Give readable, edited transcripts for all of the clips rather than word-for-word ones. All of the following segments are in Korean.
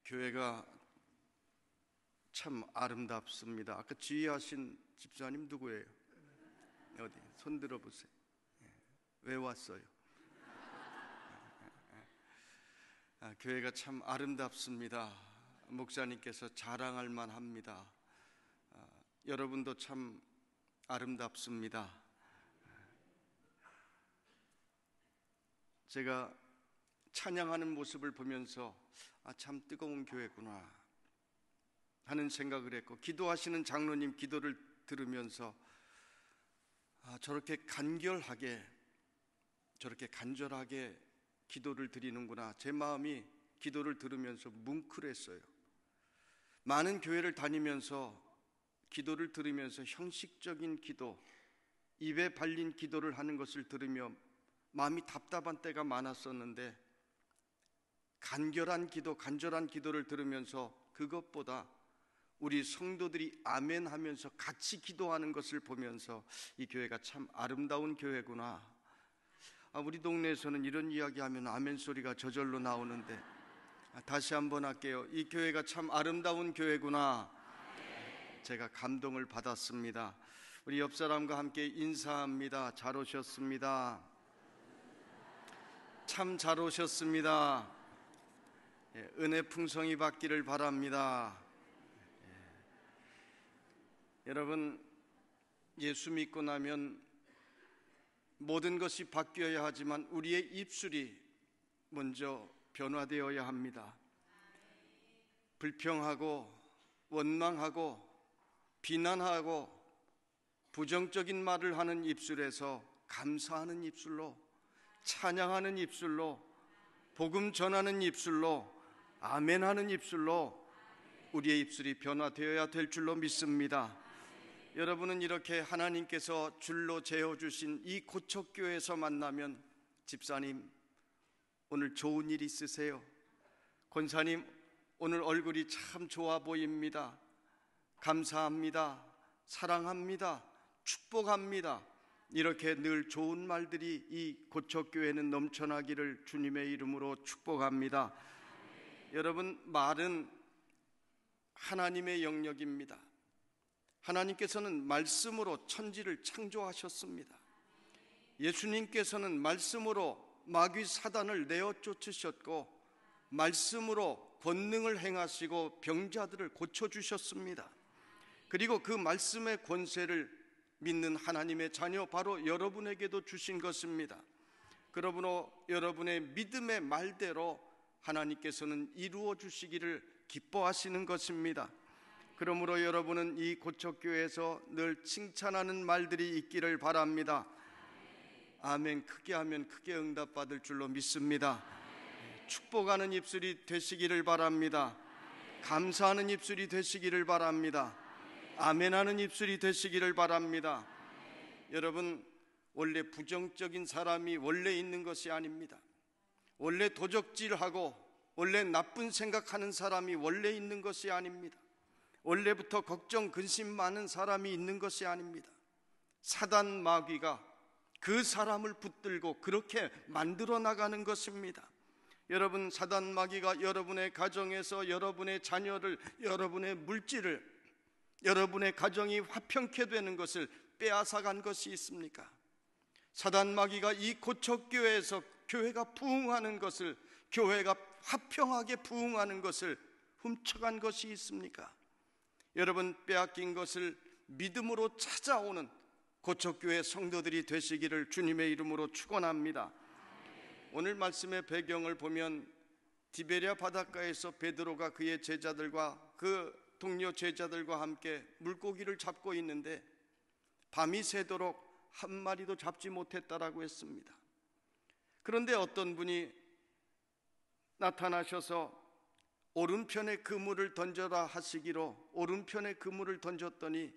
교회가 참 아름답습니다. 아까 지휘하신 집사님 누구예요? 어디 손 들어보세요. 왜 왔어요? 교회가 참 아름답습니다. 목사님께서 자랑할 만합니다. 여러분도 참 아름답습니다. 제가 찬양하는 모습을 보면서 참 뜨거운 교회구나 하는 생각을 했고, 기도하시는 장로님 기도를 들으면서 저렇게 간결하게, 저렇게 간절하게 기도를 드리는구나. 제 마음이 기도를 들으면서 뭉클했어요. 많은 교회를 다니면서 기도를 들으면서 형식적인 기도, 입에 발린 기도를 하는 것을 들으며 마음이 답답한 때가 많았었는데, 간결한 기도, 간절한 기도를 들으면서 그것보다 우리 성도들이 아멘 하면서 같이 기도하는 것을 보면서 이 교회가 참 아름다운 교회구나. 우리 동네에서는 이런 이야기하면 아멘 소리가 저절로 나오는데, 다시 한번 할게요. 이 교회가 참 아름다운 교회구나. 제가 감동을 받았습니다. 우리 옆 사람과 함께 인사합니다. 잘 오셨습니다. 참 잘 오셨습니다. 은혜 풍성히 받기를 바랍니다. 여러분, 예수 믿고 나면 모든 것이 바뀌어야 하지만 우리의 입술이 먼저 변화되어야 합니다. 불평하고 원망하고 비난하고 부정적인 말을 하는 입술에서 감사하는 입술로, 찬양하는 입술로, 복음 전하는 입술로, 아멘하는 입술로 우리의 입술이 변화되어야 될 줄로 믿습니다. 여러분은 이렇게 하나님께서 줄로 재어주신 이 고척교회에서 만나면, 집사님 오늘 좋은 일 있으세요? 권사님 오늘 얼굴이 참 좋아 보입니다. 감사합니다. 사랑합니다. 축복합니다. 이렇게 늘 좋은 말들이 이 고척교회는 넘쳐나기를 주님의 이름으로 축복합니다. 여러분, 말은 하나님의 영역입니다. 하나님께서는 말씀으로 천지를 창조하셨습니다. 예수님께서는 말씀으로 마귀 사단을 내어 쫓으셨고, 말씀으로 권능을 행하시고 병자들을 고쳐주셨습니다. 그리고 그 말씀의 권세를 믿는 하나님의 자녀, 바로 여러분에게도 주신 것입니다. 그러므로 여러분의 믿음의 말대로 하나님께서는 이루어 주시기를 기뻐하시는 것입니다. 그러므로 여러분은 이 고척교회에서 늘 칭찬하는 말들이 있기를 바랍니다. 아멘. 크게 하면 크게 응답받을 줄로 믿습니다. 축복하는 입술이 되시기를 바랍니다. 감사하는 입술이 되시기를 바랍니다. 아멘하는 입술이 되시기를 바랍니다. 여러분, 원래 부정적인 사람이 원래 있는 것이 아닙니다. 원래 도적질하고 원래 나쁜 생각하는 사람이 원래 있는 것이 아닙니다. 원래부터 걱정, 근심 많은 사람이 있는 것이 아닙니다. 사단 마귀가 그 사람을 붙들고 그렇게 만들어 나가는 것입니다. 여러분, 사단 마귀가 여러분의 가정에서 여러분의 자녀를, 여러분의 물질을, 여러분의 가정이 화평케 되는 것을 빼앗아간 것이 있습니까? 사단 마귀가 이 고척교회에서 교회가 부흥하는 것을, 교회가 화평하게 부흥하는 것을 훔쳐간 것이 있습니까? 여러분, 빼앗긴 것을 믿음으로 찾아오는 고척교회 성도들이 되시기를 주님의 이름으로 축원합니다. 오늘 말씀의 배경을 보면 디베랴 바닷가에서 베드로가 그의 제자들과 그 동료 제자들과 함께 물고기를 잡고 있는데 밤이 새도록 한 마리도 잡지 못했다라고 했습니다. 그런데 어떤 분이 나타나셔서 오른편에 그물을 던져라 하시기로 오른편에 그물을 던졌더니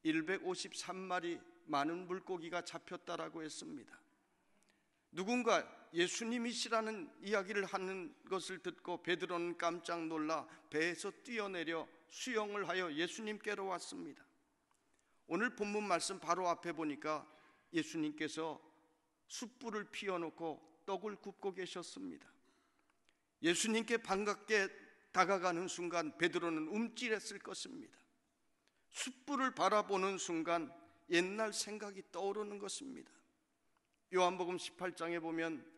153마리 많은 물고기가 잡혔다라고 했습니다. 누군가 예수님이시라는 이야기를 하는 것을 듣고 베드로는 깜짝 놀라 배에서 뛰어내려 수영을 하여 예수님께로 왔습니다. 오늘 본문 말씀 바로 앞에 보니까 예수님께서 숯불을 피워놓고 떡을 굽고 계셨습니다. 예수님께 반갑게 다가가는 순간 베드로는 움찔했을 것입니다. 숯불을 바라보는 순간 옛날 생각이 떠오르는 것입니다. 요한복음 18장에 보면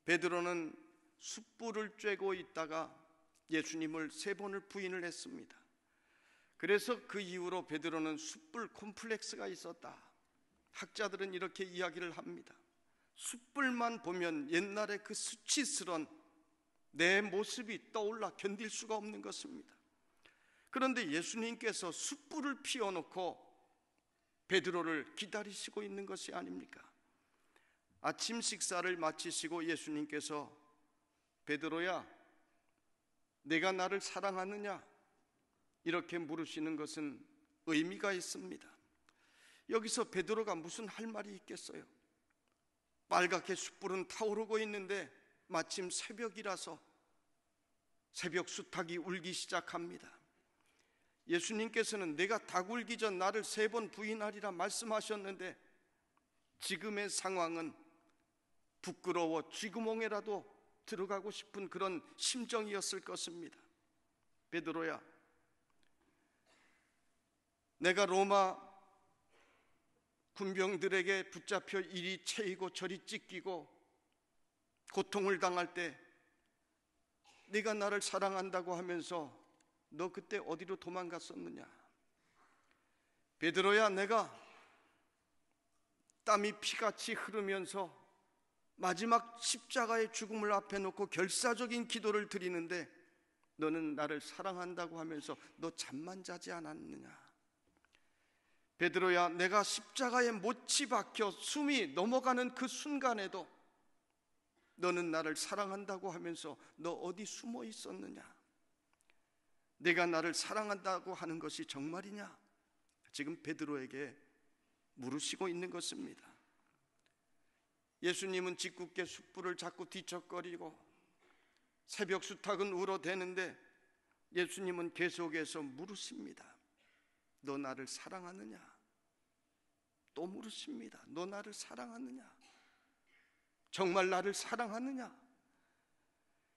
베드로는 숯불을 쬐고 있다가 예수님을 3번을 부인을 했습니다. 그래서 그 이후로 베드로는 숯불 콤플렉스가 있었다. 학자들은 이렇게 이야기를 합니다. 숯불만 보면 옛날에 그 수치스런 내 모습이 떠올라 견딜 수가 없는 것입니다. 그런데 예수님께서 숯불을 피워놓고 베드로를 기다리시고 있는 것이 아닙니까? 아침 식사를 마치시고 예수님께서 베드로야, 내가 나를 사랑하느냐? 이렇게 물으시는 것은 의미가 있습니다. 여기서 베드로가 무슨 할 말이 있겠어요? 빨갛게 숯불은 타오르고 있는데 마침 새벽이라서 새벽 수탉이 울기 시작합니다. 예수님께서는 내가 닭 울기 전 나를 3번 부인하리라 말씀하셨는데 지금의 상황은 부끄러워 쥐구멍에라도 들어가고 싶은 그런 심정이었을 것입니다. 베드로야, 내가 로마 군병들에게 붙잡혀 이리 채이고 저리 찢기고 고통을 당할 때 네가 나를 사랑한다고 하면서 너 그때 어디로 도망갔었느냐? 베드로야, 내가 땀이 피같이 흐르면서 마지막 십자가의 죽음을 앞에 놓고 결사적인 기도를 드리는데 너는 나를 사랑한다고 하면서 너 잠만 자지 않았느냐? 베드로야, 내가 십자가에 못이 박혀 숨이 넘어가는 그 순간에도 너는 나를 사랑한다고 하면서 너 어디 숨어 있었느냐? 내가 나를 사랑한다고 하는 것이 정말이냐? 지금 베드로에게 물으시고 있는 것입니다. 예수님은 짓궂게 숯불을 자꾸 뒤척거리고 새벽 수탉은 울어대는데 예수님은 계속해서 물으십니다. 너 나를 사랑하느냐? 또 물으십니다. 너 나를 사랑하느냐? 정말 나를 사랑하느냐?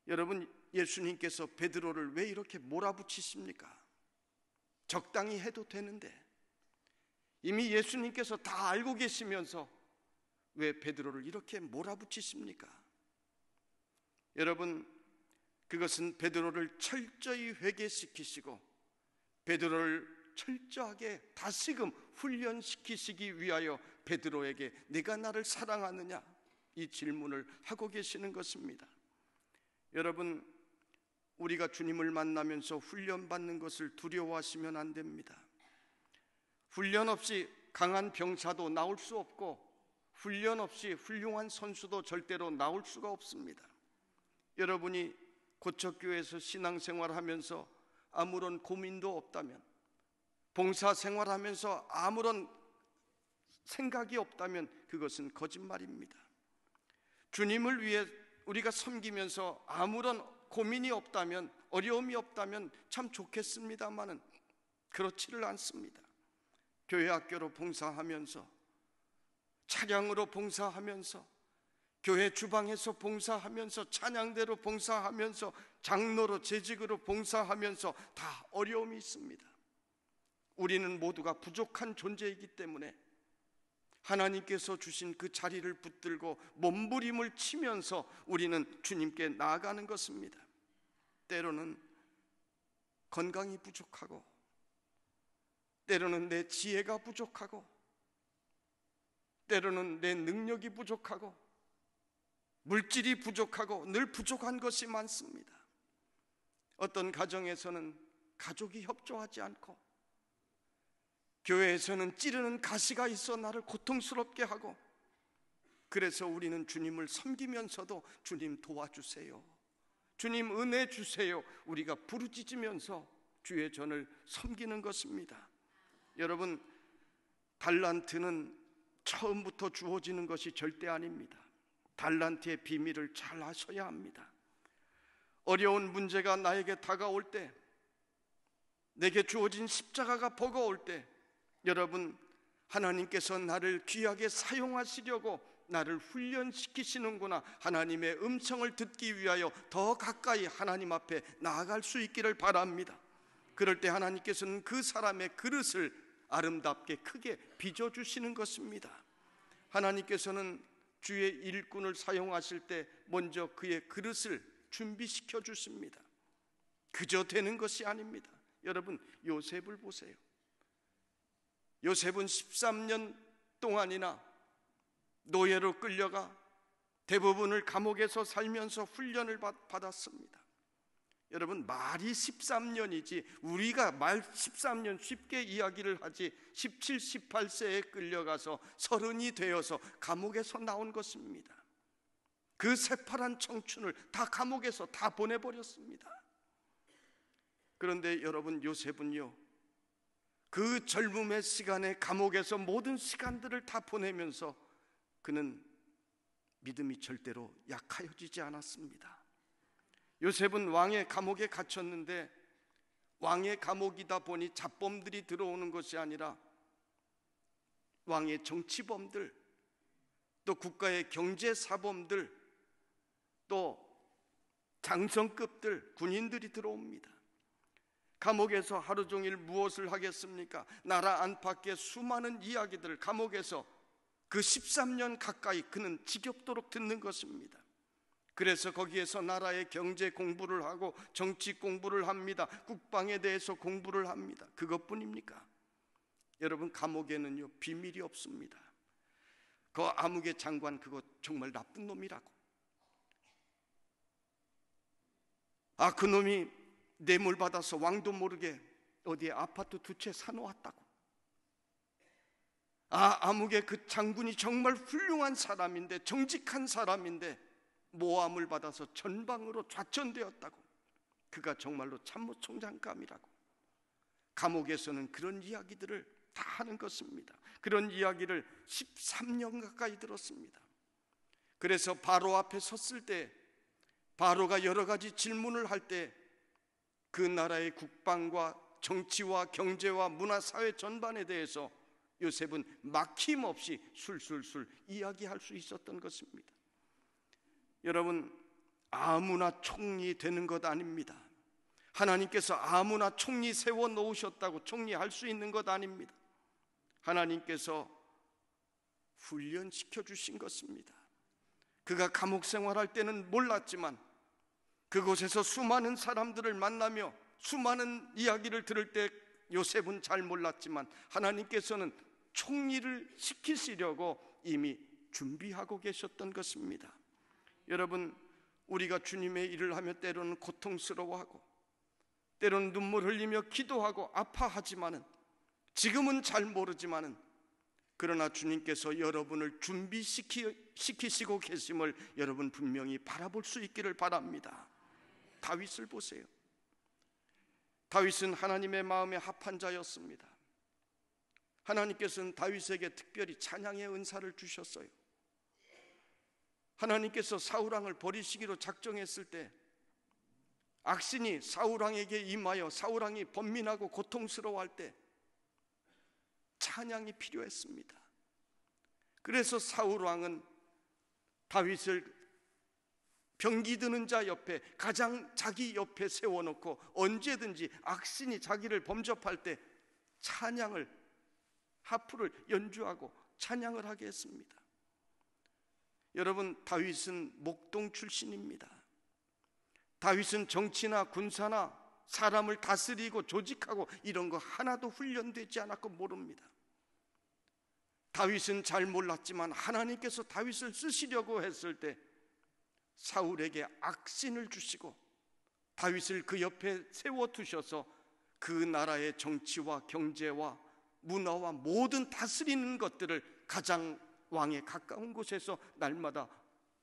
여러분, 예수님께서 베드로를 왜 이렇게 몰아붙이십니까? 적당히 해도 되는데 이미 예수님께서 다 알고 계시면서 왜 베드로를 이렇게 몰아붙이십니까? 여러분, 그것은 베드로를 철저히 회개시키시고 베드로를 철저하게 다시금 훈련시키시기 위하여 베드로에게 네가 나를 사랑하느냐? 이 질문을 하고 계시는 것입니다. 여러분, 우리가 주님을 만나면서 훈련받는 것을 두려워하시면 안 됩니다. 훈련 없이 강한 병사도 나올 수 없고 훈련 없이 훌륭한 선수도 절대로 나올 수가 없습니다. 여러분이 고척교회에서 신앙생활하면서 아무런 고민도 없다면, 봉사생활하면서 아무런 생각이 없다면 그것은 거짓말입니다. 주님을 위해 우리가 섬기면서 아무런 고민이 없다면, 어려움이 없다면 참 좋겠습니다마는 그렇지를 않습니다. 교회 학교로 봉사하면서, 차량으로 봉사하면서, 교회 주방에서 봉사하면서, 찬양대로 봉사하면서, 장로로 재직으로 봉사하면서 다 어려움이 있습니다. 우리는 모두가 부족한 존재이기 때문에 하나님께서 주신 그 자리를 붙들고 몸부림을 치면서 우리는 주님께 나아가는 것입니다. 때로는 건강이 부족하고, 때로는 내 지혜가 부족하고, 때로는 내 능력이 부족하고, 물질이 부족하고, 늘 부족한 것이 많습니다. 어떤 가정에서는 가족이 협조하지 않고, 교회에서는 찌르는 가시가 있어 나를 고통스럽게 하고, 그래서 우리는 주님을 섬기면서도 주님 도와주세요, 주님 은혜 주세요, 우리가 부르짖으면서 주의 전을 섬기는 것입니다. 여러분, 달란트는 처음부터 주어지는 것이 절대 아닙니다. 달란트의 비밀을 잘 아셔야 합니다. 어려운 문제가 나에게 다가올 때, 내게 주어진 십자가가 버거울 때, 여러분, 하나님께서 나를 귀하게 사용하시려고 나를 훈련시키시는구나, 하나님의 음성을 듣기 위하여 더 가까이 하나님 앞에 나아갈 수 있기를 바랍니다. 그럴 때 하나님께서는 그 사람의 그릇을 아름답게 크게 빚어주시는 것입니다. 하나님께서는 주의 일꾼을 사용하실 때 먼저 그의 그릇을 준비시켜 주십니다. 그저 되는 것이 아닙니다. 여러분, 요셉을 보세요. 요셉은 13년 동안이나 노예로 끌려가 대부분을 감옥에서 살면서 훈련을 받았습니다. 여러분, 말이 13년이지 우리가 말 13년 쉽게 이야기를 하지, 17, 18세에 끌려가서 30이 되어서 감옥에서 나온 것입니다. 그 새파란 청춘을 다 감옥에서 다 보내버렸습니다. 그런데 여러분, 요셉은요, 그 젊음의 시간에 감옥에서 모든 시간들을 다 보내면서 그는 믿음이 절대로 약하여지지 않았습니다. 요셉은 왕의 감옥에 갇혔는데, 왕의 감옥이다 보니 잡범들이 들어오는 것이 아니라 왕의 정치범들, 또 국가의 경제사범들, 또 장성급들, 군인들이 들어옵니다. 감옥에서 하루 종일 무엇을 하겠습니까? 나라 안팎의 수많은 이야기들을 감옥에서 그 13년 가까이 그는 지겹도록 듣는 것입니다. 그래서 거기에서 나라의 경제 공부를 하고 정치 공부를 합니다. 국방에 대해서 공부를 합니다. 그것뿐입니까? 여러분, 감옥에는요 비밀이 없습니다. 그 암흑의 장관, 그거 정말 나쁜 놈이라고. 그놈이 뇌물 받아서 왕도 모르게 어디에 아파트 2채 사놓았다고. 암흑의 그 장군이 정말 훌륭한 사람인데, 정직한 사람인데 모함을 받아서 전방으로 좌천되었다고. 그가 정말로 참모총장감이라고. 감옥에서는 그런 이야기들을 다 하는 것입니다. 그런 이야기를 13년 가까이 들었습니다. 그래서 바로 앞에 섰을 때, 바로가 여러 가지 질문을 할 때 그 나라의 국방과 정치와 경제와 문화, 사회 전반에 대해서 요셉은 막힘없이 술술술 이야기할 수 있었던 것입니다. 여러분, 아무나 총리 되는 것 아닙니다. 하나님께서 아무나 총리 세워 놓으셨다고 총리할 수 있는 것 아닙니다. 하나님께서 훈련시켜 주신 것입니다. 그가 감옥 생활할 때는 몰랐지만 그곳에서 수많은 사람들을 만나며 수많은 이야기를 들을 때 요셉은 잘 몰랐지만 하나님께서는 총리를 시키시려고 이미 준비하고 계셨던 것입니다. 여러분, 우리가 주님의 일을 하며 때로는 고통스러워하고 때로는 눈물 흘리며 기도하고 아파하지만은, 지금은 잘 모르지만은, 그러나 주님께서 여러분을 준비시키시고 계심을 여러분 분명히 바라볼 수 있기를 바랍니다. 다윗을 보세요. 다윗은 하나님의 마음에 합한 자였습니다. 하나님께서는 다윗에게 특별히 찬양의 은사를 주셨어요. 하나님께서 사울왕을 버리시기로 작정했을 때 악신이 사울왕에게 임하여 사울왕이 번민하고 고통스러워할 때 찬양이 필요했습니다. 그래서 사울왕은 다윗을 병기 드는 자 옆에, 가장 자기 옆에 세워놓고 언제든지 악신이 자기를 범접할 때 찬양을, 하프를 연주하고 찬양을 하게 했습니다. 여러분, 다윗은 목동 출신입니다. 다윗은 정치나 군사나 사람을 다스리고 조직하고 이런 거 하나도 훈련되지 않았고 모릅니다. 다윗은 잘 몰랐지만 하나님께서 다윗을 쓰시려고 했을 때 사울에게 악신을 주시고 다윗을 그 옆에 세워두셔서 그 나라의 정치와 경제와 문화와 모든 다스리는 것들을 가장 왕에 가까운 곳에서 날마다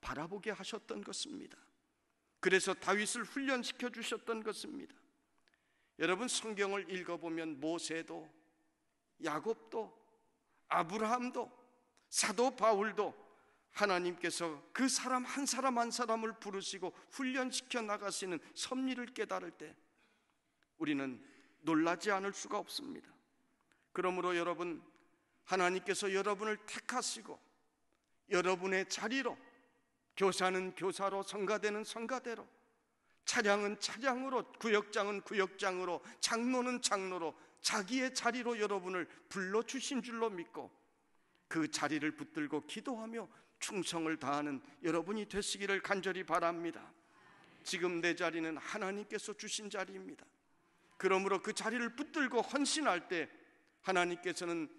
바라보게 하셨던 것입니다. 그래서 다윗을 훈련시켜 주셨던 것입니다. 여러분, 성경을 읽어보면 모세도, 야곱도, 아브라함도, 사도 바울도 하나님께서 그 사람 한 사람 한 사람을 부르시고 훈련시켜 나가시는 섭리를 깨달을 때 우리는 놀라지 않을 수가 없습니다. 그러므로 여러분, 하나님께서 여러분을 택하시고 여러분의 자리로, 교사는 교사로, 성가대는 성가대로, 차량은 차량으로, 구역장은 구역장으로, 장로는 장로로 자기의 자리로 여러분을 불러주신 줄로 믿고 그 자리를 붙들고 기도하며 충성을 다하는 여러분이 되시기를 간절히 바랍니다. 지금 내 자리는 하나님께서 주신 자리입니다. 그러므로 그 자리를 붙들고 헌신할 때 하나님께서는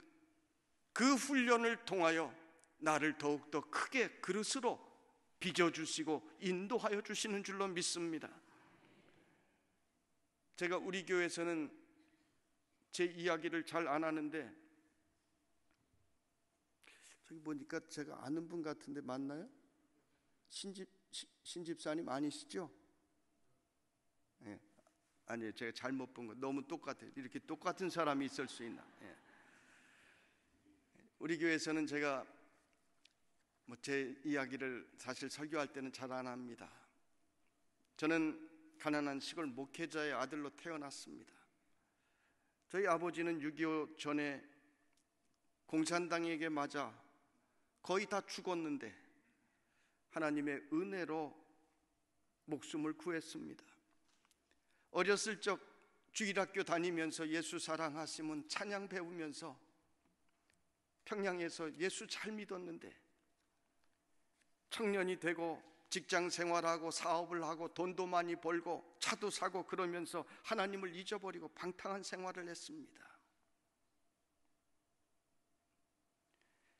그 훈련을 통하여 나를 더욱더 크게 그릇으로 빚어주시고 인도하여 주시는 줄로 믿습니다. 제가 우리 교회에서는 제 이야기를 잘 안 하는데, 저기 보니까 제가 아는 분 같은데 맞나요? 신집사님 아니시죠? 예. 아니에요. 제가 잘못 본 거. 너무 똑같아요. 이렇게 똑같은 사람이 있을 수 있나? 예. 우리 교회에서는 제가 제 이야기를 사실 설교할 때는 잘 안 합니다. 저는 가난한 시골 목회자의 아들로 태어났습니다. 저희 아버지는 6.25 전에 공산당에게 맞아 거의 다 죽었는데 하나님의 은혜로 목숨을 구했습니다. 어렸을 적 주일학교 다니면서 예수 사랑하시면 찬양 배우면서 평양에서 예수 잘 믿었는데 청년이 되고 직장 생활하고 사업을 하고 돈도 많이 벌고 차도 사고 그러면서 하나님을 잊어버리고 방탕한 생활을 했습니다.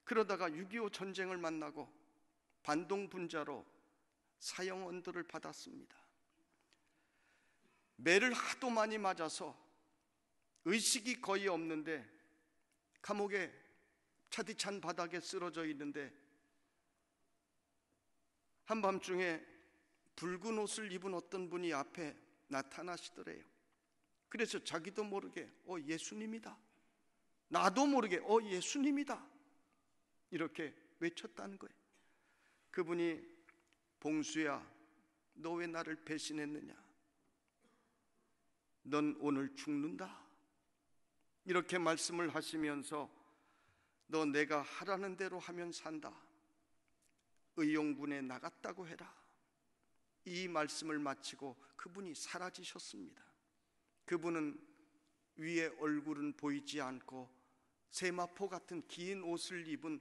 그러다가 6.25 전쟁을 만나고 반동분자로 사형 언도를 받았습니다. 매를 하도 많이 맞아서 의식이 거의 없는데 감옥에 차디찬 바닥에 쓰러져 있는데 한밤중에 붉은 옷을 입은 어떤 분이 앞에 나타나시더래요. 그래서 자기도 모르게 예수님이다, 나도 모르게 예수님이다 이렇게 외쳤다는 거예요. 그분이 봉수야, 너 왜 나를 배신했느냐, 넌 오늘 죽는다 이렇게 말씀을 하시면서 너 내가 하라는 대로 하면 산다, 의용군에 나갔다고 해라, 이 말씀을 마치고 그분이 사라지셨습니다. 그분은 위에 얼굴은 보이지 않고 세마포 같은 긴 옷을 입은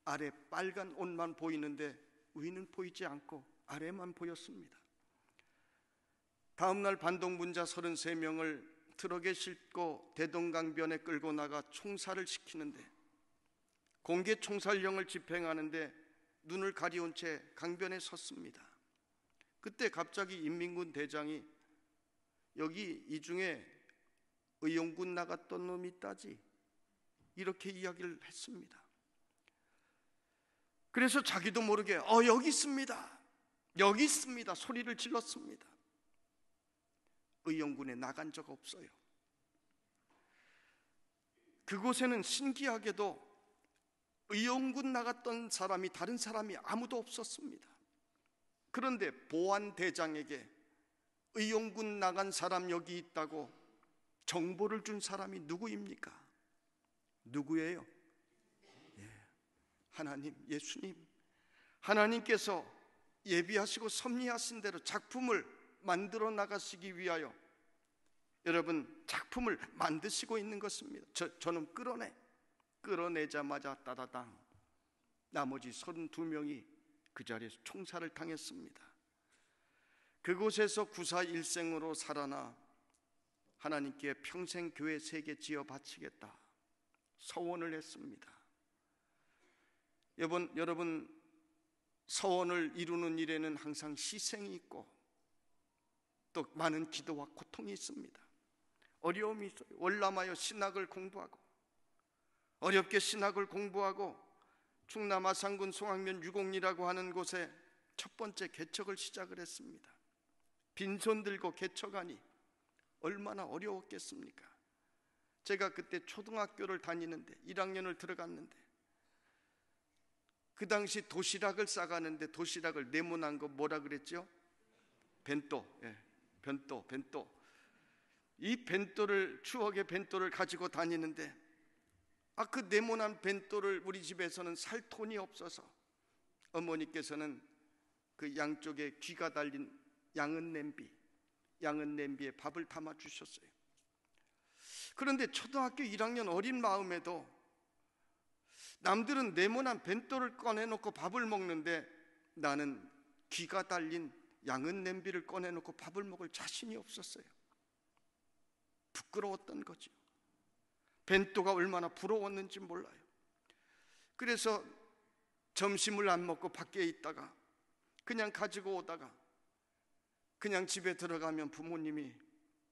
아래 빨간 옷만 보이는데 위는 보이지 않고 아래만 보였습니다. 다음날 반동분자 33명을 트럭에 싣고 대동강변에 끌고 나가 총살을 시키는데 공개 총살령을 집행하는데 눈을 가리운 채 강변에 섰습니다. 그때 갑자기 인민군 대장이 여기 이 중에 의용군 나갔던 놈이 있다지 이렇게 이야기를 했습니다. 그래서 자기도 모르게 여기 있습니다, 여기 있습니다 소리를 질렀습니다. 의용군에 나간 적 없어요. 그곳에는 신기하게도 의용군 나갔던 사람이 다른 사람이 아무도 없었습니다. 그런데 보안대장에게 의용군 나간 사람 여기 있다고 정보를 준 사람이 누구입니까? 누구예요? 하나님, 예수님. 하나님께서 예비하시고 섭리하신 대로 작품을 만들어 나가시기 위하여 여러분 작품을 만드시고 있는 것입니다. 저는 끌어내자마자 따다당 나머지 32명이 그 자리에서 총살을 당했습니다. 그곳에서 구사 일생으로 살아나 하나님께 평생 교회 3개 지어 바치겠다 서원을 했습니다. 여러분 서원을 이루는 일에는 항상 희생이 있고 또 많은 기도와 고통이 있습니다. 어려움이 있어요. 월남하여 신학을 공부하고 어렵게 신학을 공부하고 충남 아산군 송악면 유곡리라고 하는 곳에 첫 번째 개척을 시작을 했습니다. 빈손 들고 개척하니 얼마나 어려웠겠습니까? 제가 그때 초등학교를 다니는데 1학년을 들어갔는데 그 당시 도시락을 싸가는데 도시락을 네모난 거 뭐라 그랬죠? 벤또. 벤또. 이 벤또를, 추억의 벤또를 가지고 다니는데 그 네모난 벤또를 우리 집에서는 살 돈이 없어서 어머니께서는 그 양쪽에 귀가 달린 양은 냄비에 밥을 담아 주셨어요. 그런데 초등학교 1학년 어린 마음에도 남들은 네모난 벤또를 꺼내놓고 밥을 먹는데 나는 귀가 달린 양은 냄비를 꺼내놓고 밥을 먹을 자신이 없었어요. 부끄러웠던 거죠. 벤또가 얼마나 부러웠는지 몰라요. 그래서 점심을 안 먹고 밖에 있다가 그냥 가지고 오다가 그냥 집에 들어가면 부모님이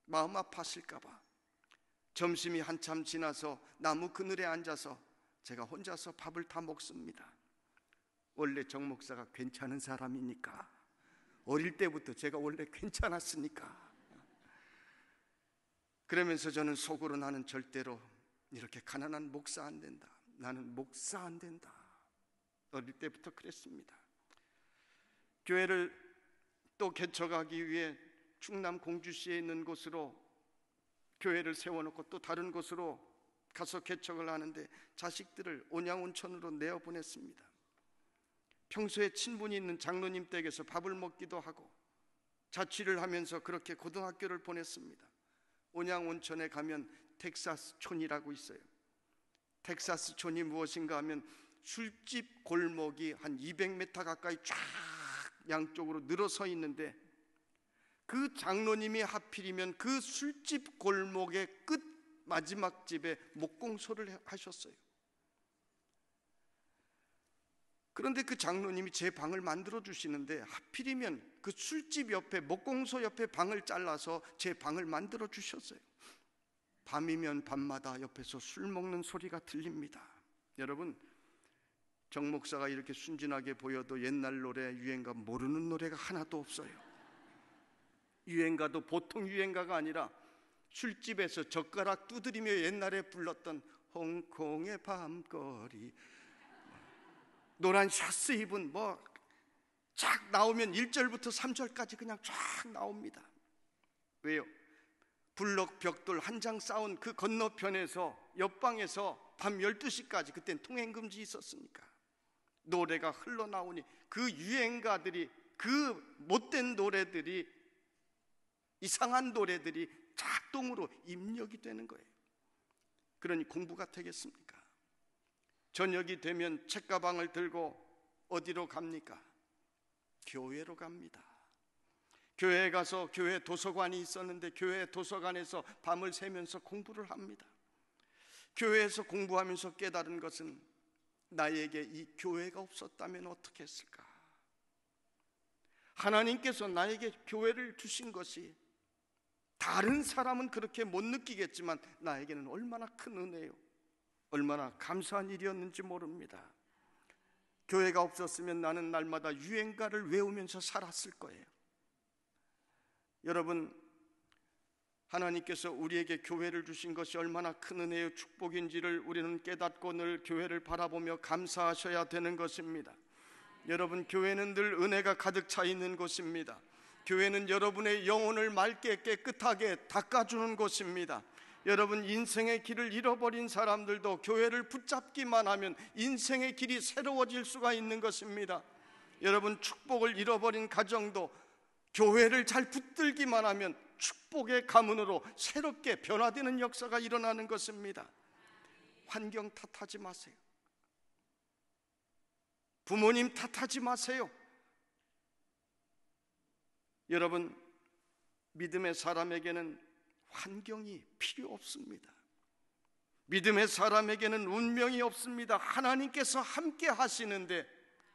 마음 아팠을까 봐 점심이 한참 지나서 나무 그늘에 앉아서 제가 혼자서 밥을 다 먹습니다. 원래 정 목사가 괜찮은 사람이니까, 어릴 때부터 제가 원래 괜찮았으니까. 그러면서 저는 속으로 나는 절대로 이렇게 가난한 목사 안 된다, 나는 목사 안 된다, 어릴 때부터 그랬습니다. 교회를 또 개척하기 위해 충남 공주시에 있는 곳으로 교회를 세워놓고 또 다른 곳으로 가서 개척을 하는데 자식들을 온양온천으로 내어보냈습니다. 평소에 친분이 있는 장로님 댁에서 밥을 먹기도 하고 자취를 하면서 그렇게 고등학교를 보냈습니다. 온양온천에 가면 텍사스촌이라고 있어요. 텍사스촌이 무엇인가 하면 술집 골목이 한 200m 가까이 쫙 양쪽으로 늘어서 있는데 그 장로님이 하필이면 그 술집 골목의 끝 마지막 집에 목공소를 하셨어요. 그런데 그 장로님이 제 방을 만들어 주시는데 하필이면 그 술집 옆에 목공소 옆에 방을 잘라서 제 방을 만들어 주셨어요. 밤이면 밤마다 옆에서 술 먹는 소리가 들립니다. 여러분, 정 목사가 이렇게 순진하게 보여도 옛날 노래, 유행가 모르는 노래가 하나도 없어요. 유행가도 보통 유행가가 아니라 술집에서 젓가락 두드리며 옛날에 불렀던 홍콩의 밤거리, 노란 샤스 입은 쫙 나오면 1절부터 3절까지 그냥 쫙 나옵니다. 왜요? 블럭 벽돌 한 장 쌓은 그 건너편에서 옆방에서 밤 12시까지, 그땐 통행금지 있었으니까 노래가 흘러나오니 그 유행가들이, 그 못된 노래들이, 이상한 노래들이 작동으로 입력이 되는 거예요. 그러니 공부가 되겠습니까? 저녁이 되면 책가방을 들고 어디로 갑니까? 교회로 갑니다. 교회에 가서 교회 도서관이 있었는데 교회 도서관에서 밤을 새면서 공부를 합니다. 교회에서 공부하면서 깨달은 것은 나에게 이 교회가 없었다면 어떻게 했을까? 하나님께서 나에게 교회를 주신 것이 다른 사람은 그렇게 못 느끼겠지만 나에게는 얼마나 큰 은혜요, 얼마나 감사한 일이었는지 모릅니다. 교회가 없었으면 나는 날마다 유행가를 외우면서 살았을 거예요. 여러분, 하나님께서 우리에게 교회를 주신 것이 얼마나 큰 은혜요 축복인지를 우리는 깨닫고 늘 교회를 바라보며 감사하셔야 되는 것입니다. 여러분, 교회는 늘 은혜가 가득 차 있는 곳입니다. 교회는 여러분의 영혼을 맑게 깨끗하게 닦아주는 곳입니다. 여러분, 인생의 길을 잃어버린 사람들도 교회를 붙잡기만 하면 인생의 길이 새로워질 수가 있는 것입니다. 여러분, 축복을 잃어버린 가정도 교회를 잘 붙들기만 하면 축복의 가문으로 새롭게 변화되는 역사가 일어나는 것입니다. 환경 탓하지 마세요. 부모님 탓하지 마세요. 여러분, 믿음의 사람에게는 환경이 필요 없습니다. 믿음의 사람에게는 운명이 없습니다. 하나님께서 함께 하시는데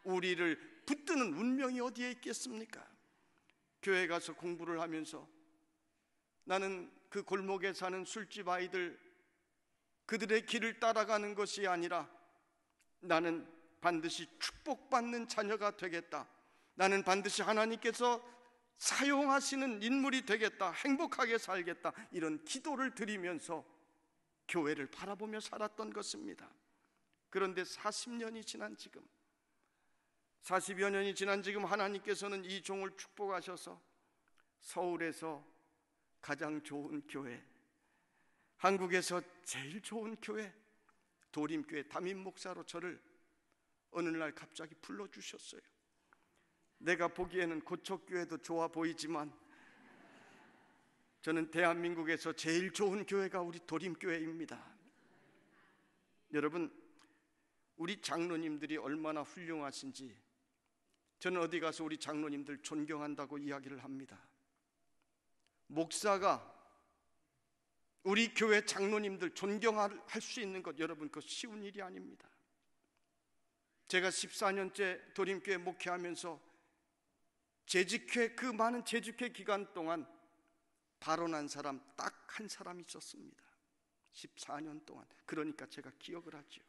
우리를 붙드는 운명이 어디에 있겠습니까? 교회 가서 공부를 하면서 나는 그 골목에 사는 술집 아이들, 그들의 길을 따라가는 것이 아니라 나는 반드시 축복받는 자녀가 되겠다, 나는 반드시 하나님께서 사용하시는 인물이 되겠다, 행복하게 살겠다, 이런 기도를 드리면서 교회를 바라보며 살았던 것입니다. 그런데 40년이 지난 지금, 40여 년이 지난 지금 하나님께서는 이 종을 축복하셔서 서울에서 가장 좋은 교회, 한국에서 제일 좋은 교회, 도림교회 담임 목사로 저를 어느 날 갑자기 불러주셨어요. 내가 보기에는 고척교회도 좋아 보이지만 저는 대한민국에서 제일 좋은 교회가 우리 도림교회입니다. 여러분, 우리 장로님들이 얼마나 훌륭하신지 저는 어디 가서 우리 장로님들 존경한다고 이야기를 합니다. 목사가 우리 교회 장로님들 존경할 수 있는 것, 여러분, 그거 쉬운 일이 아닙니다. 제가 14년째 도림교회 목회하면서 재직회, 그 많은 재직회 기간 동안 발언한 사람 딱 한 사람 있었습니다. 14년 동안. 그러니까 제가 기억을 하죠.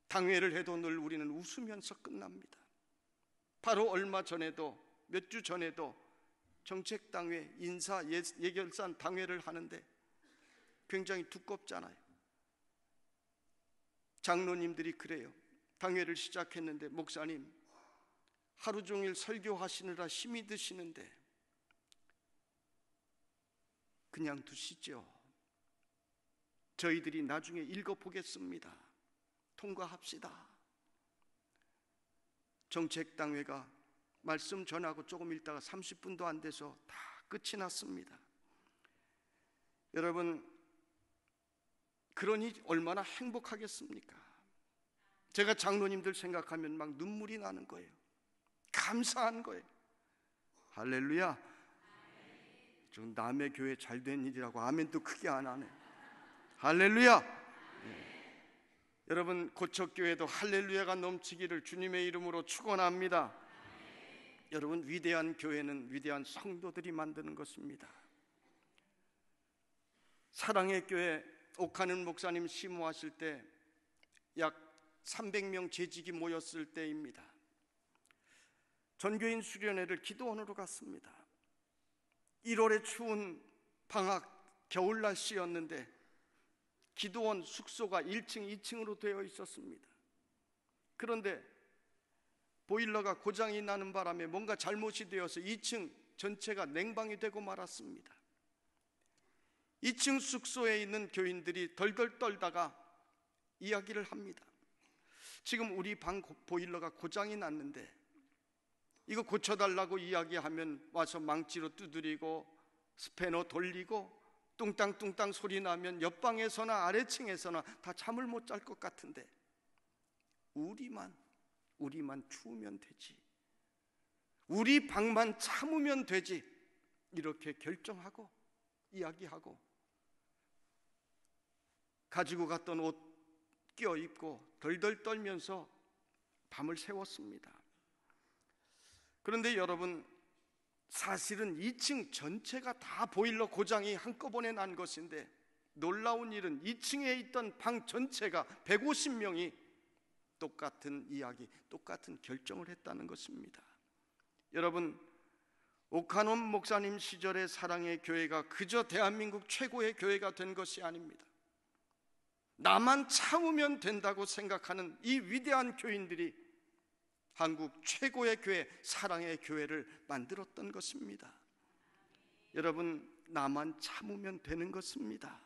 당회를 해도 늘 우리는 웃으면서 끝납니다. 바로 얼마 전에도, 몇 주 전에도 정책당회 인사 예결산 당회를 하는데 굉장히 두껍잖아요. 장로님들이 그래요. 당회를 시작했는데, 목사님 하루 종일 설교하시느라 힘이 드시는데 그냥 두시죠. 저희들이 나중에 읽어보겠습니다. 통과합시다. 정책당회가 말씀 전하고 조금 있다가 30분도 안 돼서 다 끝이 났습니다. 여러분, 그러니 얼마나 행복하겠습니까? 제가 장로님들 생각하면 막 눈물이 나는 거예요. 감사한 거예요. 할렐루야. 좀 남의 교회 잘된 일이라고 아멘도 크게 안 하네. 할렐루야. 여러분, 고척교회도 할렐루야가 넘치기를 주님의 이름으로 축원합니다. 여러분, 위대한 교회는 위대한 성도들이 만드는 것입니다. 사랑의 교회 옥하는 목사님 심호하실 때 약 300명 재직이 모였을 때입니다. 전교인 수련회를 기도원으로 갔습니다. 1월의 추운 방학 겨울 날씨였는데 기도원 숙소가 1층, 2층으로 되어 있었습니다. 그런데 보일러가 고장이 나는 바람에 뭔가 잘못이 되어서 2층 전체가 냉방이 되고 말았습니다. 2층 숙소에 있는 교인들이 덜덜 떨다가 이야기를 합니다. 지금 우리 방 보일러가 고장이 났는데 이거 고쳐달라고 이야기하면 와서 망치로 두드리고 스패너 돌리고 뚱땅뚱땅 소리 나면 옆방에서나 아래층에서나 다 잠을 못 잘 것 같은데 우리만 추우면 되지, 우리 방만 참으면 되지, 이렇게 결정하고 이야기하고 가지고 갔던 옷 껴입고 덜덜 떨면서 밤을 새웠습니다. 그런데 여러분, 사실은 2층 전체가 다 보일러 고장이 한꺼번에 난 것인데 놀라운 일은 2층에 있던 방 전체가 150명이 똑같은 이야기, 똑같은 결정을 했다는 것입니다. 여러분, 오카논 목사님 시절의 사랑의 교회가 그저 대한민국 최고의 교회가 된 것이 아닙니다. 나만 참으면 된다고 생각하는 이 위대한 교인들이 한국 최고의 교회, 사랑의 교회를 만들었던 것입니다. 여러분, 나만 참으면 되는 것입니다.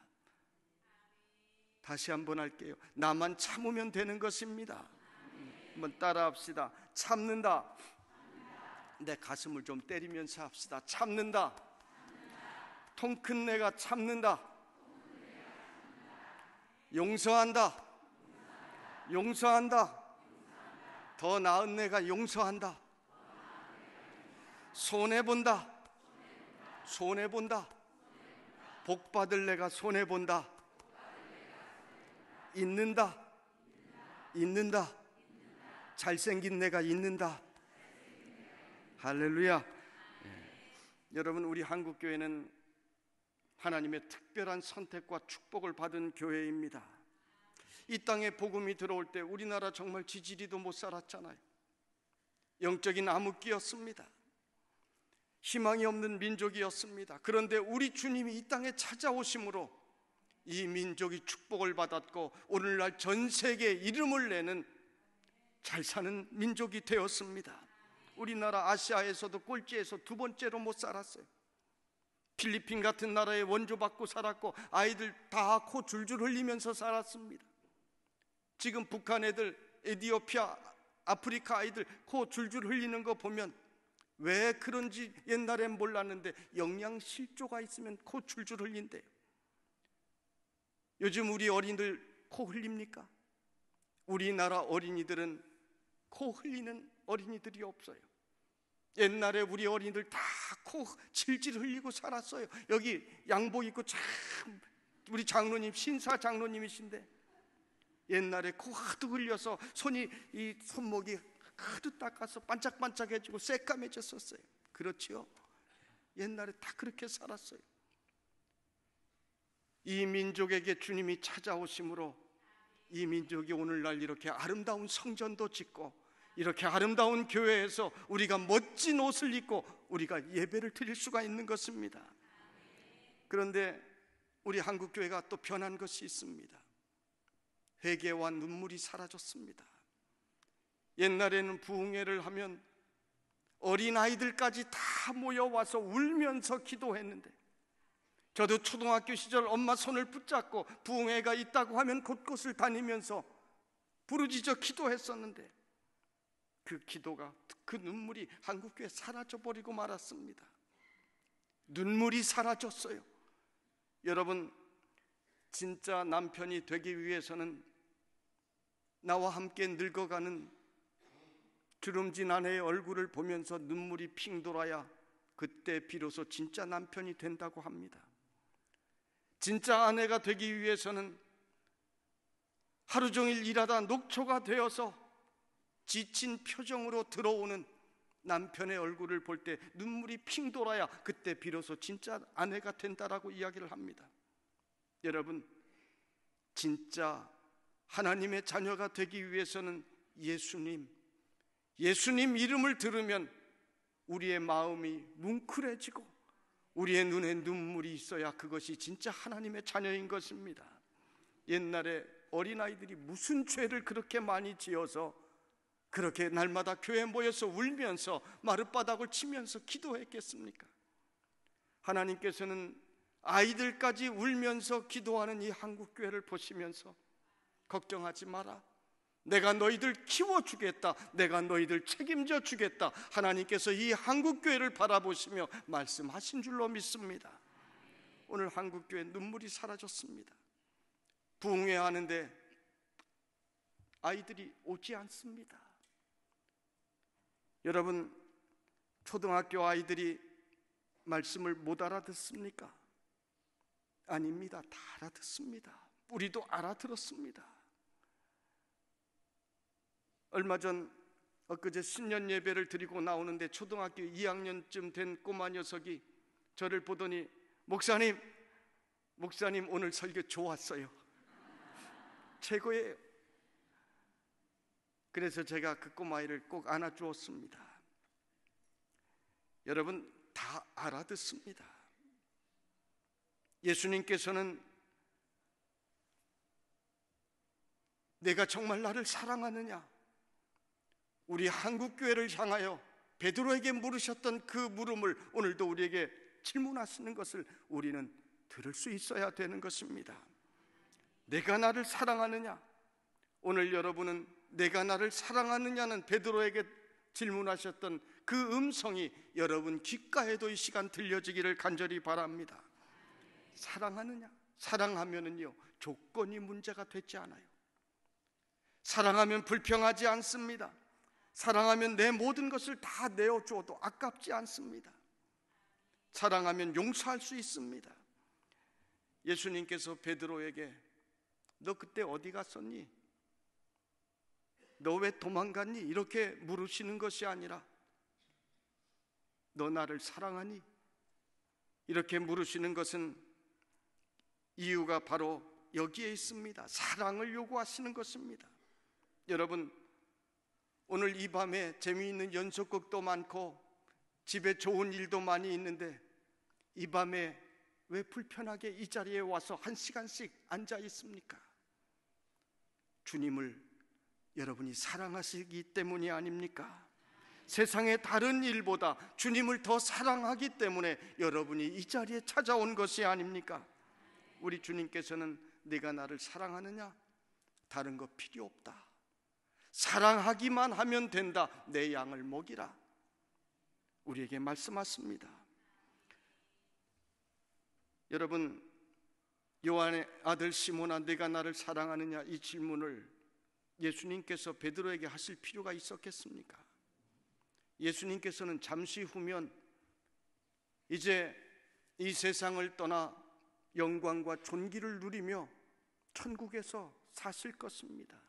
다시 한번 할게요. 나만 참으면 되는 것입니다. 한번 따라합시다. 참는다. 내 가슴을 좀 때리면서 합시다. 참는다. 통 큰 내가 참는다. 용서한다. 용서한다. 더 나은 내가 용서한다. 손해본다. 손해본다. 복받을 내가 손해본다. 있는다. 있는다. 잘생긴 내가 있는다. 할렐루야. 여러분, 우리 한국교회는 하나님의 특별한 선택과 축복을 받은 교회입니다. 이 땅에 복음이 들어올 때 우리나라 정말 지지리도 못 살았잖아요. 영적인 암흑기였습니다. 희망이 없는 민족이었습니다. 그런데 우리 주님이 이 땅에 찾아오심으로 이 민족이 축복을 받았고 오늘날 전 세계에 이름을 내는 잘 사는 민족이 되었습니다. 우리나라 아시아에서도 꼴찌에서 두 번째로 못 살았어요. 필리핀 같은 나라에 원조받고 살았고 아이들 다 코 줄줄 흘리면서 살았습니다. 지금 북한 애들 에티오피아, 아프리카 아이들 코 줄줄 흘리는 거 보면 왜 그런지 옛날엔 몰랐는데 영양실조가 있으면 코 줄줄 흘린대요. 요즘 우리 어린이들 코 흘립니까? 우리나라 어린이들은 코 흘리는 어린이들이 없어요. 옛날에 우리 어린이들 다 코 질질 흘리고 살았어요. 여기 양복 입고 참 우리 장로님, 신사 장로님이신데 옛날에 코 하도 흘려서 이 손목이 하도 닦아서 반짝반짝해지고 새까매졌었어요. 그렇지요? 옛날에 다 그렇게 살았어요. 이 민족에게 주님이 찾아오심으로 이 민족이 오늘날 이렇게 아름다운 성전도 짓고 이렇게 아름다운 교회에서 우리가 멋진 옷을 입고 우리가 예배를 드릴 수가 있는 것입니다. 그런데 우리 한국교회가 또 변한 것이 있습니다. 회개와 눈물이 사라졌습니다. 옛날에는 부흥회를 하면 어린아이들까지 다 모여와서 울면서 기도했는데, 저도 초등학교 시절 엄마 손을 붙잡고 부흥회가 있다고 하면 곳곳을 다니면서 부르짖어 기도했었는데 그 기도가, 그 눈물이 한국교회에 사라져버리고 말았습니다. 눈물이 사라졌어요. 여러분, 진짜 남편이 되기 위해서는 나와 함께 늙어가는 주름진 아내의 얼굴을 보면서 눈물이 핑 돌아야 그때 비로소 진짜 남편이 된다고 합니다. 진짜 아내가 되기 위해서는 하루 종일 일하다 녹초가 되어서 지친 표정으로 들어오는 남편의 얼굴을 볼 때 눈물이 핑 돌아야 그때 비로소 진짜 아내가 된다라고 이야기를 합니다. 여러분, 진짜 하나님의 자녀가 되기 위해서는 예수님 이름을 들으면 우리의 마음이 뭉클해지고 우리의 눈에 눈물이 있어야 그것이 진짜 하나님의 자녀인 것입니다. 옛날에 어린아이들이 무슨 죄를 그렇게 많이 지어서 그렇게 날마다 교회에 모여서 울면서 마룻바닥을 치면서 기도했겠습니까? 하나님께서는 아이들까지 울면서 기도하는 이 한국교회를 보시면서 걱정하지 마라, 내가 너희들 키워주겠다, 내가 너희들 책임져 주겠다, 하나님께서 이 한국교회를 바라보시며 말씀하신 줄로 믿습니다. 오늘 한국교회 눈물이 사라졌습니다. 부흥회 하는데 아이들이 오지 않습니다. 여러분, 초등학교 아이들이 말씀을 못 알아듣습니까? 아닙니다. 다 알아듣습니다. 우리도 알아들었습니다. 얼마 전 엊그제 신년 예배를 드리고 나오는데 초등학교 2학년쯤 된 꼬마 녀석이 저를 보더니 목사님 오늘 설교 좋았어요. 최고예요. 그래서 제가 그 꼬마아이를 꼭 안아주었습니다. 여러분, 다 알아듣습니다. 예수님께서는 내가 정말 나를 사랑하느냐, 우리 한국교회를 향하여 베드로에게 물으셨던 그 물음을 오늘도 우리에게 질문하시는 것을 우리는 들을 수 있어야 되는 것입니다. 내가 나를 사랑하느냐? 오늘 여러분은 내가 나를 사랑하느냐는 베드로에게 질문하셨던 그 음성이 여러분 귓가에도 이 시간 들려지기를 간절히 바랍니다. 사랑하느냐? 사랑하면은요, 조건이 문제가 되지 않아요. 사랑하면 불평하지 않습니다. 사랑하면 내 모든 것을 다 내어주어도 아깝지 않습니다. 사랑하면 용서할 수 있습니다. 예수님께서 베드로에게 너 그때 어디 갔었니? 너 왜 도망갔니? 이렇게 물으시는 것이 아니라 너 나를 사랑하니? 이렇게 물으시는 것은 이유가 바로 여기에 있습니다. 사랑을 요구하시는 것입니다. 여러분, 오늘 이 밤에 재미있는 연속극도 많고 집에 좋은 일도 많이 있는데 이 밤에 왜 불편하게 이 자리에 와서 1시간씩 앉아 있습니까? 주님을 여러분이 사랑하시기 때문이 아닙니까? 세상의 다른 일보다 주님을 더 사랑하기 때문에 여러분이 이 자리에 찾아온 것이 아닙니까? 우리 주님께서는 네가 나를 사랑하느냐? 다른 거 필요 없다. 사랑하기만 하면 된다. 내 양을 먹이라. 우리에게 말씀하십니다. 여러분, 요한의 아들 시몬아, 네가 나를 사랑하느냐? 이 질문을 예수님께서 베드로에게 하실 필요가 있었겠습니까? 예수님께서는 잠시 후면 이제 이 세상을 떠나 영광과 존귀를 누리며 천국에서 사실 것입니다.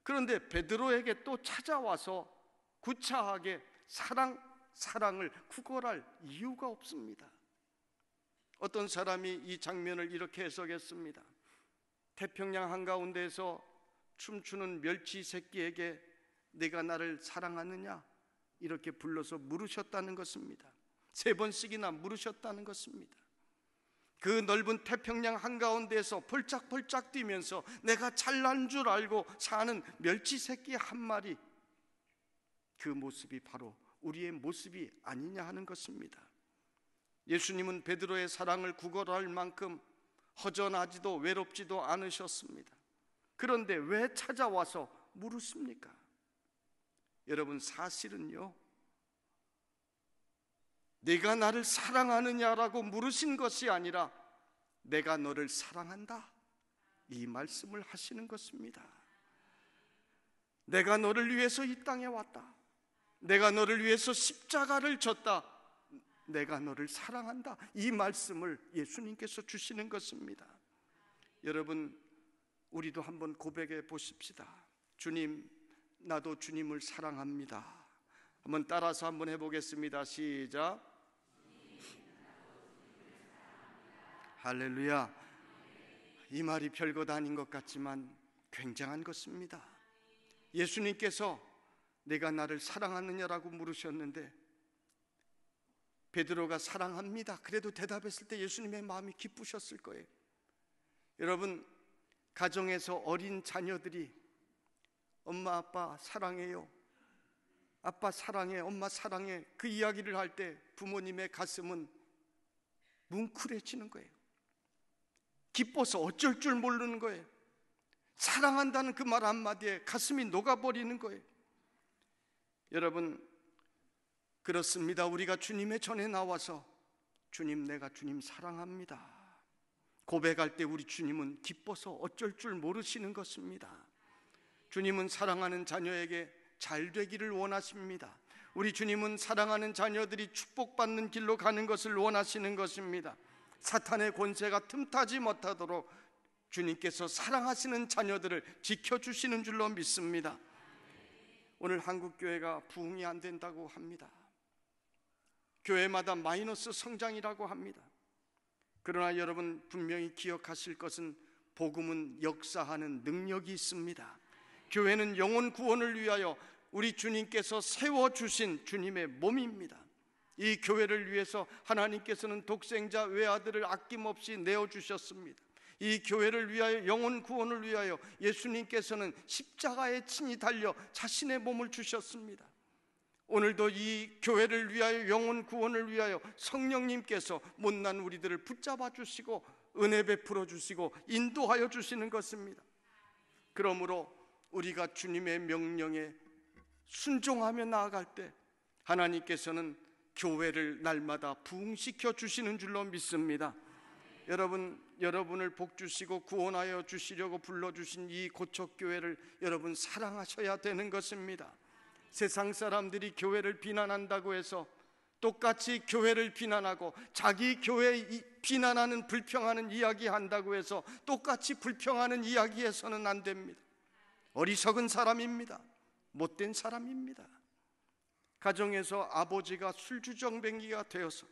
그런데 베드로에게 또 찾아와서 구차하게 사랑을 구걸할 이유가 없습니다. 어떤 사람이 이 장면을 이렇게 해석했습니다. 태평양 한가운데에서 춤추는 멸치 새끼에게 네가 나를 사랑하느냐? 이렇게 불러서 물으셨다는 것입니다. 3번씩이나 물으셨다는 것입니다. 그 넓은 태평양 한가운데에서 펄짝펄짝 뛰면서 내가 잘난 줄 알고 사는 멸치 새끼 한 마리, 그 모습이 바로 우리의 모습이 아니냐 하는 것입니다. 예수님은 베드로의 사랑을 구걸할 만큼 허전하지도 외롭지도 않으셨습니다. 그런데 왜 찾아와서 물으십니까? 여러분, 사실은요, 네가 나를 사랑하느냐라고 물으신 것이 아니라 내가 너를 사랑한다, 이 말씀을 하시는 것입니다. 내가 너를 위해서 이 땅에 왔다. 내가 너를 위해서 십자가를 졌다. 내가 너를 사랑한다, 이 말씀을 예수님께서 주시는 것입니다. 여러분, 우리도 한번 고백해 보십시다. 주님, 나도 주님을 사랑합니다. 한번 따라서 한번 해보겠습니다. 시작. 할렐루야. 이 말이 별것 아닌 것 같지만 굉장한 것입니다. 예수님께서 내가 나를 사랑하느냐라고 물으셨는데 베드로가 사랑합니다 그래도 대답했을 때 예수님의 마음이 기쁘셨을 거예요. 여러분, 가정에서 어린 자녀들이 엄마 아빠 사랑해요, 아빠 사랑해, 엄마 사랑해, 그 이야기를 할 때 부모님의 가슴은 뭉클해지는 거예요. 기뻐서 어쩔 줄 모르는 거예요. 사랑한다는 그 말 한마디에 가슴이 녹아버리는 거예요. 여러분, 그렇습니다. 우리가 주님의 전에 나와서 주님, 내가 주님 사랑합니다 고백할 때 우리 주님은 기뻐서 어쩔 줄 모르시는 것입니다. 주님은 사랑하는 자녀에게 잘 되기를 원하십니다. 우리 주님은 사랑하는 자녀들이 축복받는 길로 가는 것을 원하시는 것입니다. 사탄의 권세가 틈타지 못하도록 주님께서 사랑하시는 자녀들을 지켜주시는 줄로 믿습니다. 오늘 한국교회가 부흥이 안 된다고 합니다. 교회마다 마이너스 성장이라고 합니다. 그러나 여러분, 분명히 기억하실 것은 복음은 역사하는 능력이 있습니다. 교회는 영혼 구원을 위하여 우리 주님께서 세워주신 주님의 몸입니다. 이 교회를 위해서 하나님께서는 독생자 외아들을 아낌없이 내어주셨습니다. 이 교회를 위하여, 영혼 구원을 위하여 예수님께서는 십자가에 친히 달려 자신의 몸을 주셨습니다. 오늘도 이 교회를 위하여, 영혼 구원을 위하여 성령님께서 못난 우리들을 붙잡아 주시고 은혜 베풀어 주시고 인도하여 주시는 것입니다. 그러므로 우리가 주님의 명령에 순종하며 나아갈 때 하나님께서는 교회를 날마다 부흥시켜 주시는 줄로 믿습니다. 여러분을 복주시고 구원하여 주시려고 불러주신 이 고척교회를 여러분 사랑하셔야 되는 것입니다. 세상 사람들이 교회를 비난한다고 해서 똑같이 교회를 비난하고 자기 교회 비난하는, 불평하는 이야기 한다고 해서 똑같이 불평하는 이야기해서는 안 됩니다. 어리석은 사람입니다. 못된 사람입니다. 가정에서 아버지가 술주정뱅이가 되어서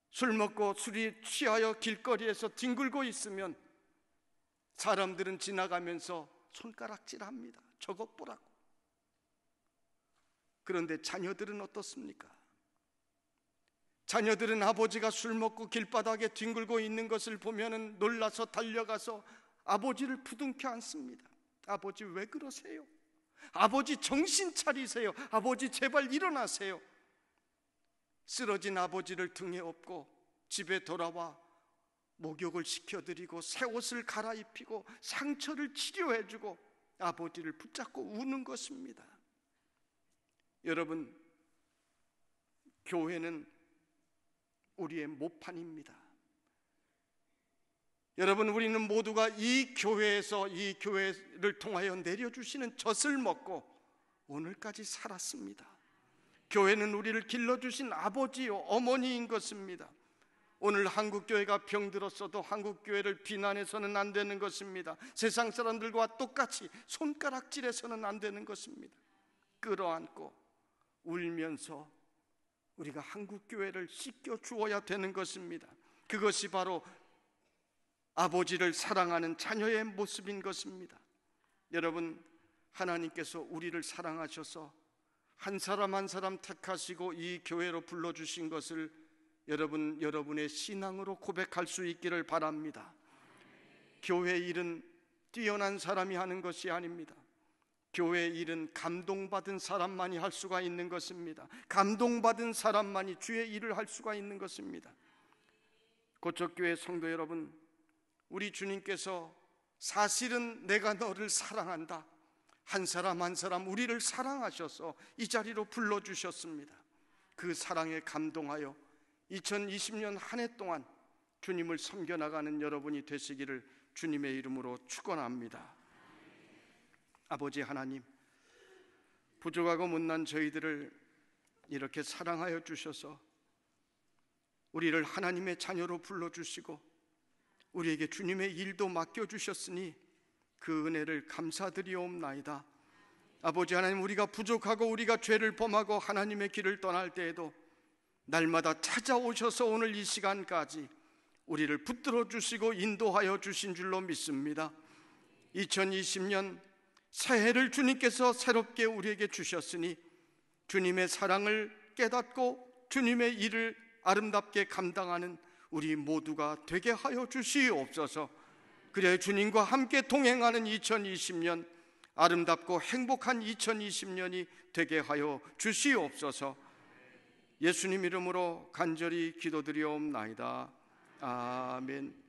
술 먹고 술이 취하여 길거리에서 뒹굴고 있으면 사람들은 지나가면서 손가락질합니다. 저것 보라고. 그런데 자녀들은 어떻습니까? 자녀들은 아버지가 술 먹고 길바닥에 뒹굴고 있는 것을 보면 놀라서 달려가서 아버지를 부둥켜 안습니다. 아버지 왜 그러세요? 아버지 정신 차리세요. 아버지 제발 일어나세요. 쓰러진 아버지를 등에 업고 집에 돌아와 목욕을 시켜드리고 새 옷을 갈아입히고 상처를 치료해주고 아버지를 붙잡고 우는 것입니다. 여러분, 교회는 우리의 모판입니다. 여러분, 우리는 모두가 이 교회에서, 이 교회를 통하여 내려주시는 젖을 먹고 오늘까지 살았습니다. 교회는 우리를 길러주신 아버지요 어머니인 것입니다. 오늘 한국교회가 병들었어도 한국교회를 비난해서는 안 되는 것입니다. 세상 사람들과 똑같이 손가락질해서는 안 되는 것입니다. 끌어안고 울면서 우리가 한국교회를 씻겨주어야 되는 것입니다. 그것이 바로 아버지를 사랑하는 자녀의 모습인 것입니다. 여러분, 하나님께서 우리를 사랑하셔서 한 사람 한 사람 택하시고 이 교회로 불러주신 것을 여러분의 신앙으로 고백할 수 있기를 바랍니다. 교회 일은 뛰어난 사람이 하는 것이 아닙니다. 교회 일은 감동받은 사람만이 할 수가 있는 것입니다. 감동받은 사람만이 주의 일을 할 수가 있는 것입니다. 고척교회 성도 여러분, 우리 주님께서 사실은 내가 너를 사랑한다, 한 사람 한 사람 우리를 사랑하셔서 이 자리로 불러주셨습니다. 그 사랑에 감동하여 2020년 한 해 동안 주님을 섬겨나가는 여러분이 되시기를 주님의 이름으로 축원합니다. 아버지 하나님, 부족하고 못난 저희들을 이렇게 사랑하여 주셔서 우리를 하나님의 자녀로 불러주시고 우리에게 주님의 일도 맡겨주셨으니 그 은혜를 감사드리옵나이다. 아버지 하나님, 우리가 부족하고 우리가 죄를 범하고 하나님의 길을 떠날 때에도 날마다 찾아오셔서 오늘 이 시간까지 우리를 붙들어 주시고 인도하여 주신 줄로 믿습니다. 2020년 새해를 주님께서 새롭게 우리에게 주셨으니 주님의 사랑을 깨닫고 주님의 일을 아름답게 감당하는 우리 모두가 되게 하여 주시옵소서. 그래 주님과 함께 동행하는 2020년, 아름답고 행복한 2020년이 되게 하여 주시옵소서. 예수님 이름으로 간절히 기도드리옵나이다. 아멘.